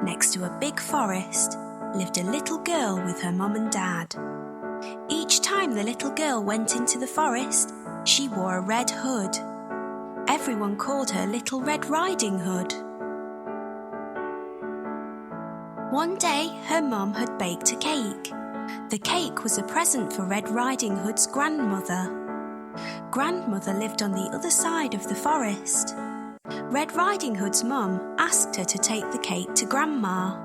next to a big forest, lived a little girl with her mum and dad. Each time the little girl went into the forest, she wore a red hood. Everyone called her Little Red Riding Hood. One day, her mum had baked a cake. The cake was a present for Red Riding Hood's grandmother. Grandmother lived on the other side of the forest. Red Riding Hood's mum asked her to take the cake to Grandma.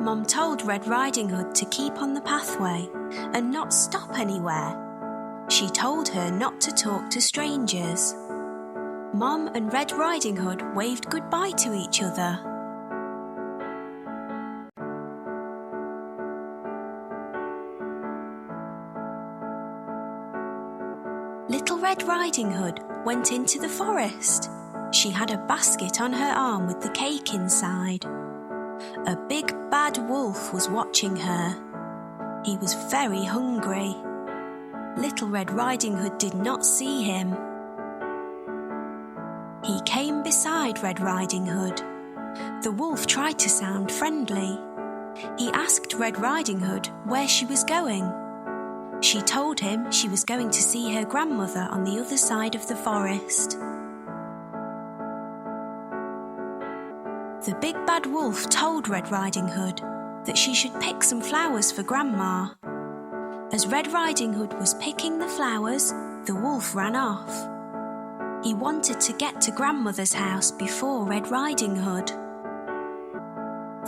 Mum told Red Riding Hood to keep on the pathway and not stop anywhere. She told her not to talk to strangers. Mum and Red Riding Hood waved goodbye to each other. Little Red Riding Hood went into the forest. She had a basket on her arm with the cake inside. A big bad wolf was watching her. He was very hungry. Little Red Riding Hood did not see him. He came beside Red Riding Hood. The wolf tried to sound friendly. He asked Red Riding Hood where she was going. She told him she was going to see her grandmother on the other side of the forest. The big bad wolf told Red Riding Hood that she should pick some flowers for Grandma. As Red Riding Hood was picking the flowers, the wolf ran off. He wanted to get to Grandmother's house before Red Riding Hood.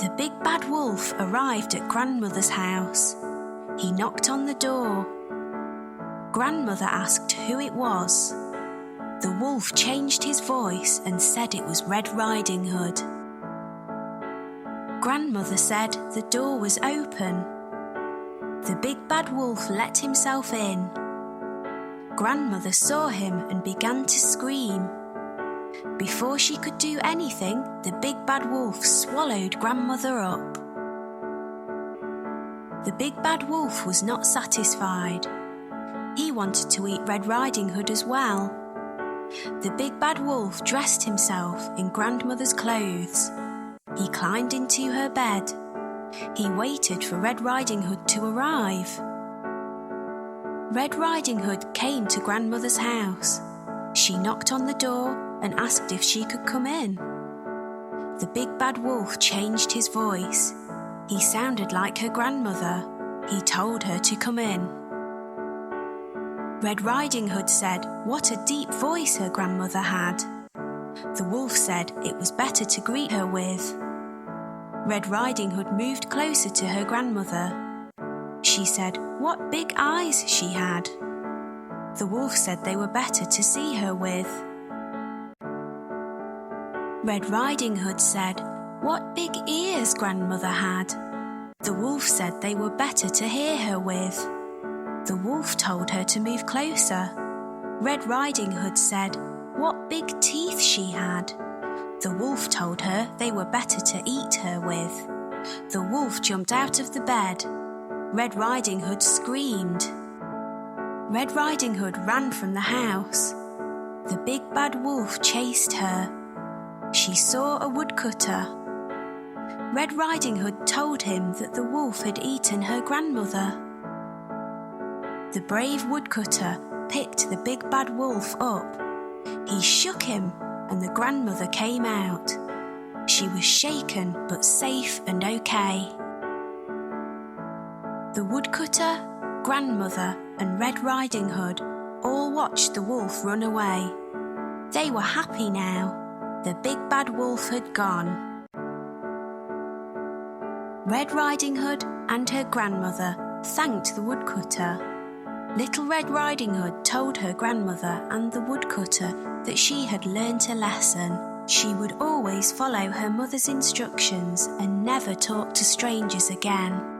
The big bad wolf arrived at Grandmother's house. He knocked on the door. Grandmother asked who it was. The wolf changed his voice and said it was Red Riding Hood. Grandmother said the door was open. The big bad wolf let himself in. Grandmother saw him and began to scream. Before she could do anything, the big bad wolf swallowed Grandmother up. The big bad wolf was not satisfied. He wanted to eat Red Riding Hood as well. The big bad wolf dressed himself in Grandmother's clothes. He climbed into her bed. He waited for Red Riding Hood to arrive. Red Riding Hood came to Grandmother's house. She knocked on the door and asked if she could come in. The big bad wolf changed his voice. He sounded like her grandmother. He told her to come in. Red Riding Hood said what a deep voice her grandmother had. The wolf said it was better to greet her with. Red Riding Hood moved closer to her grandmother. She said what big eyes she had. The wolf said they were better to see her with. Red Riding Hood said what big ears Grandmother had. The wolf said they were better to hear her with. The wolf told her to move closer. Red Riding Hood said what big teeth she had. The wolf told her they were better to eat her with. The wolf jumped out of the bed. Red Riding Hood screamed. Red Riding Hood ran from the house. The big bad wolf chased her. She saw a woodcutter. Red Riding Hood told him that the wolf had eaten her grandmother. The brave woodcutter picked the big bad wolf up. He shook him and the grandmother came out. She was shaken but safe and okay. The woodcutter, grandmother and Red Riding Hood all watched the wolf run away. They were happy now. The big bad wolf had gone. Red Riding Hood and her grandmother thanked the woodcutter. Little Red Riding Hood told her grandmother and the woodcutter that she had learnt a lesson. She would always follow her mother's instructions and never talk to strangers again.